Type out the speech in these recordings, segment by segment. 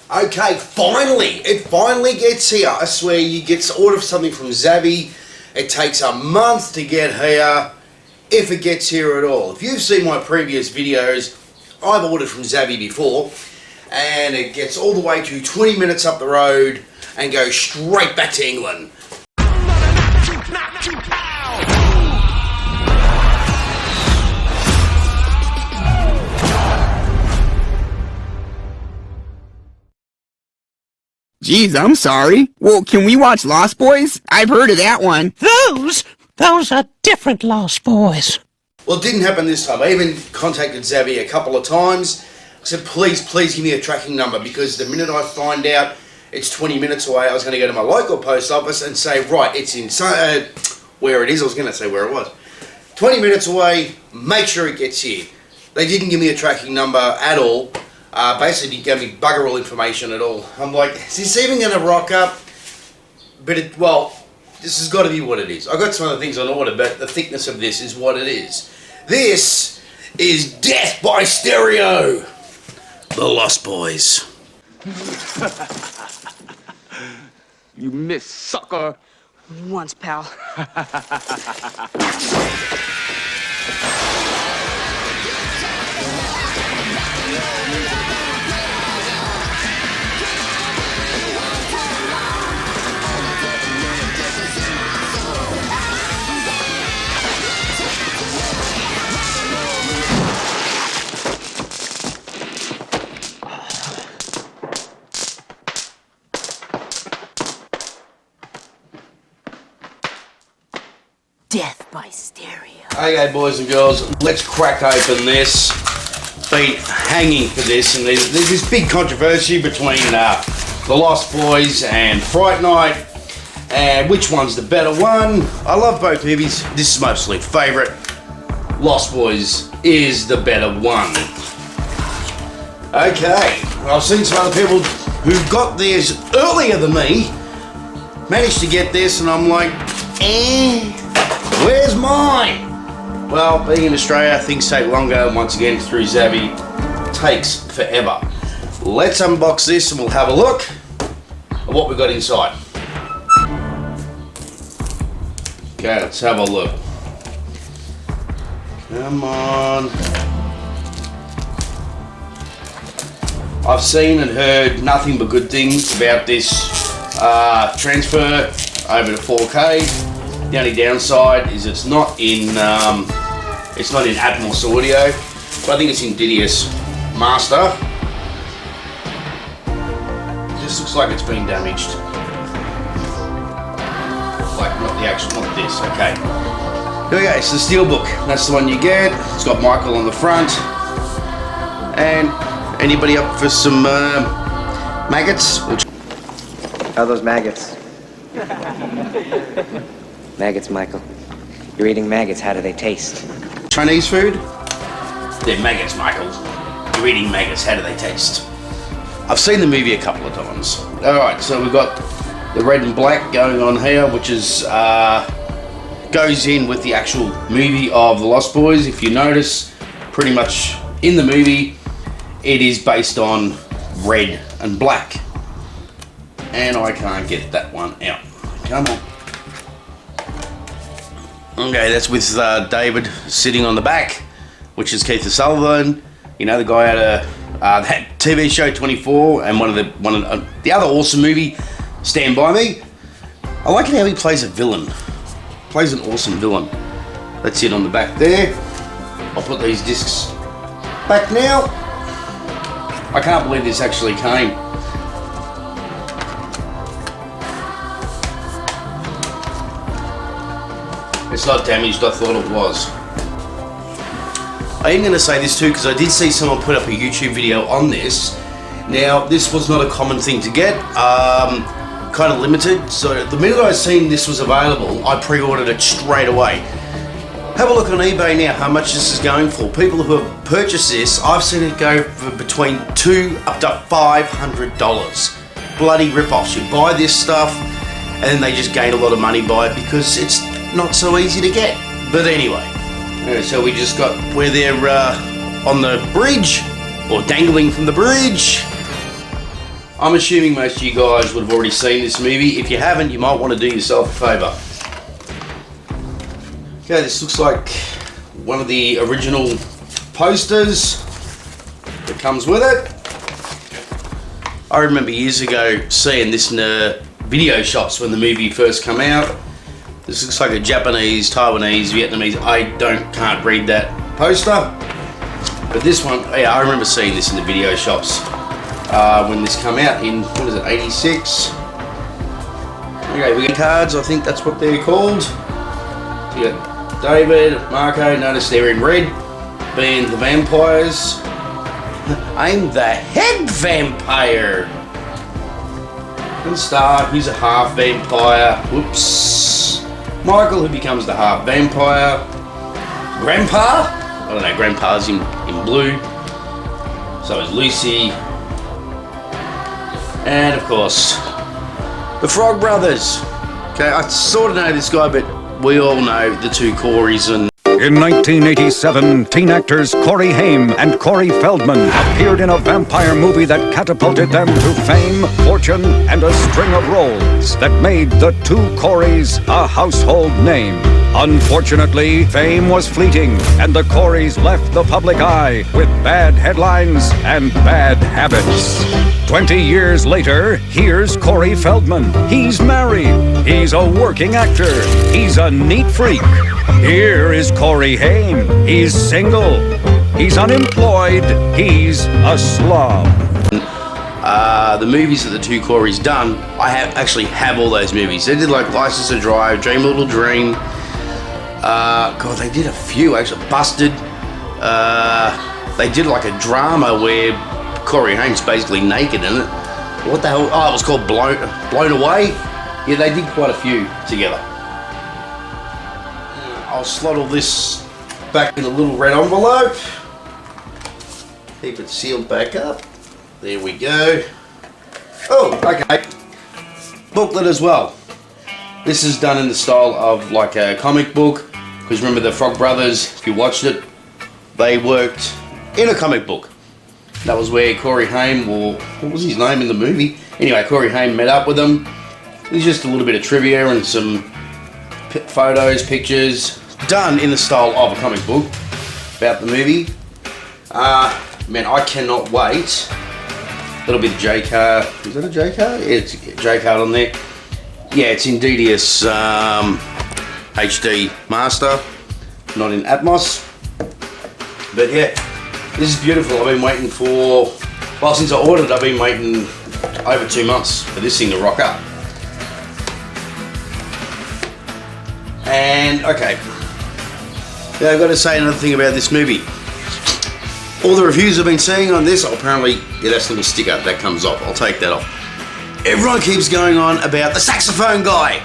Okay, finally! It finally gets here. I swear, you get to order something from Zabby. It takes a month to get here, if it gets here at all. If you've seen my previous videos, I've ordered from Zabby before, and it gets all the way to 20 minutes up the road and goes straight back to England. Geez, I'm sorry. Well, can we watch Lost Boys? I've heard of that one. Those are different Lost Boys. Well, it didn't happen this time. I even contacted Zabby a couple of times. I said, please give me a tracking number, because the minute I find out it's 20 minutes away, I was going to go to my local post office and say, right, it's in where it is. I was going to say where it was. 20 minutes away, make sure it gets here. They didn't give me a tracking number at all. Basically, didn't give me bugger all information at all. I'm like, is this even going to rock up? But well, this has got to be what it is. I've got some other things on order, but the thickness of this is what it is. This is Death by Stereo. The Lost Boys. You missed, sucker. Once, pal. Death by Stereo. Okay, boys and girls, let's crack open this. Been hanging for this, and there's this big controversy between The Lost Boys and Fright Night, and which one's the better one. I love both movies. This is my absolute favourite. Lost Boys is the better one. Okay, I've seen some other people who got theirs earlier than me, managed to get this, and I'm like, where's mine? Well, being in Australia, things take longer. Once again, through Zabby, takes forever. Let's unbox this and we'll have a look at what we got inside. Okay, let's have a look. Come on. I've seen and heard nothing but good things about this transfer over to 4K. The only downside is it's not in Atmos audio, but I think it's in DDS Master. It just looks like it's been damaged. Like not the actual, not this. Okay. Here we go. It's the Steelbook. That's the one you get. It's got Michael on the front. And anybody up for some maggots? How are those maggots? Maggots, Michael. You're eating maggots. How do they taste? Chinese food? They're maggots, Michael. You're eating maggots. How do they taste? I've seen the movie a couple of times. Alright, so we've got the red and black going on here, which is goes in with the actual movie of The Lost Boys. If you notice, pretty much in the movie, it is based on red and black. And I can't get that one out. Come on. Okay, that's with David sitting on the back, which is Keith Sullivan. You know, the guy out of that TV show 24, and one of the other awesome movie, Stand By Me. I like it how he plays a villain. Plays an awesome villain. That's it on the back there. I'll put these discs back now. I can't believe this actually came. It's not damaged, I thought it was. I am going to say this too, because I did see someone put up a YouTube video on this. Now, this was not a common thing to get, kind of limited, so the minute I seen this was available, I pre-ordered it straight away. Have a look on eBay now, how much this is going for. People who have purchased this, I've seen it go for between $200 up to $500. Bloody rip-offs. You buy this stuff, and then they just gain a lot of money by it, because it's not so easy to get. But anyway, so we just got where they're on the bridge, or dangling from the bridge. I'm assuming most of you guys would have already seen this movie. If you haven't, you might want to do yourself a favour. Okay, this looks like one of the original posters that comes with it. I remember years ago seeing this in video shops when the movie first came out. This looks like a Japanese, Taiwanese, Vietnamese, can't read that poster. But this one, yeah, I remember seeing this in the video shops when this came out in, what is it, 86? Okay, we get cards, I think that's what they're called. So you got David, Marco, notice they're in red, being the vampires. I'm the head vampire. And Star, who's a half vampire. Whoops. Michael, who becomes the half vampire. Grandpa? I don't know, Grandpa's in blue. So is Lucy. And of course, the Frog Brothers. Okay, I sort of know this guy, but we all know the two Coreys. And in 1987, teen actors Corey Haim and Corey Feldman appeared in a vampire movie that catapulted them to fame, fortune, and a string of roles that made the two Coreys a household name. Unfortunately, fame was fleeting, and the Coreys left the public eye with bad headlines and bad habits. 20 years later, here's Corey Feldman. He's married. He's a working actor. He's a neat freak. Here is Corey Haim. He's single. He's unemployed. He's a slob. The movies that the two Coreys done, I actually have all those movies. They did like License to Drive, Dream a Little Dream. God, they did a few actually. Busted. They did like a drama where Corey Haim's basically naked in it. What the hell? Oh, it was called Blown Away. Yeah, they did quite a few together. I'll slot all this back in a little red envelope. Keep it sealed back up. There we go. Oh, okay. Booklet as well. This is done in the style of like a comic book. Because remember the Frog Brothers, if you watched it, they worked in a comic book. That was where Corey Haim, or what was his name in the movie? Anyway, Corey Haim met up with them. There's just a little bit of trivia and some photos, pictures, done in the style of a comic book about the movie. Man, I cannot wait. That'll be the J card. Is that a J card? Yeah, it's a J card on there. Yeah, it's in DDS HD Master, not in Atmos. But yeah, this is beautiful. I've been waiting for, well, since I ordered, I've been waiting over 2 months for this thing to rock up. And okay, now I've got to say another thing about this movie. All the reviews I've been seeing on this, apparently, yeah, that's a little sticker that comes off. I'll take that off. Everyone keeps going on about the saxophone guy.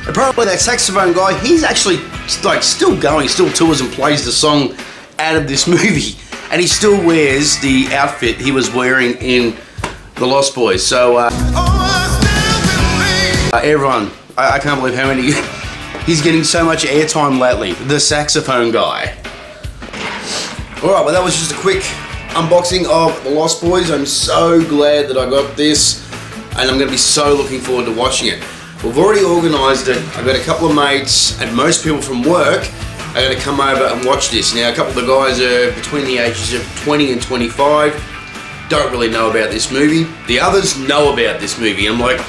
Apparently that saxophone guy, he's actually like still going, still tours and plays the song out of this movie. And he still wears the outfit he was wearing in The Lost Boys. So, everyone, I can't believe how many, he's getting so much airtime lately. The saxophone guy. Alright, well that was just a quick unboxing of The Lost Boys. I'm so glad that I got this, and I'm going to be so looking forward to watching it. We've already organised it. I've got a couple of mates and most people from work are going to come over and watch this. Now, a couple of the guys are between the ages of 20 and 25, don't really know about this movie. The others know about this movie. I'm like,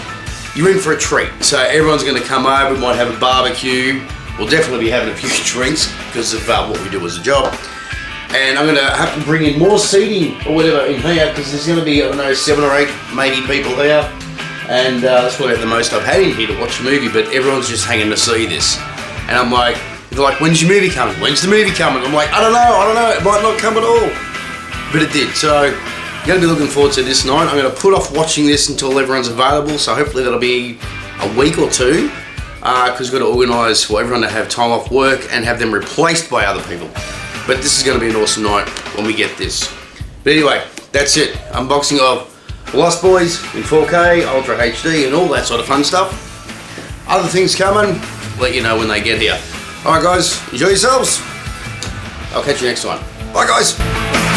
you're in for a treat. So everyone's going to come over, we might have a barbecue. We'll definitely be having a few drinks because of what we do as a job. And I'm going to have to bring in more seating or whatever in here because there's going to be, I don't know, 7 or 8 maybe people here. And that's probably the most I've had in here to watch a movie, but everyone's just hanging to see this. And I'm like, they're like, when's your movie coming? When's the movie coming? I'm like, I don't know, it might not come at all. But it did, so I'm going to be looking forward to this night. I'm going to put off watching this until everyone's available, so hopefully that'll be a week or two, because we've got to organise for everyone to have time off work and have them replaced by other people. But this is going to be an awesome night when we get this. But anyway, that's it. Unboxing of Lost Boys in 4K, Ultra HD, and all that sort of fun stuff. Other things coming, let you know when they get here. Alright guys, enjoy yourselves. I'll catch you next time. Bye guys.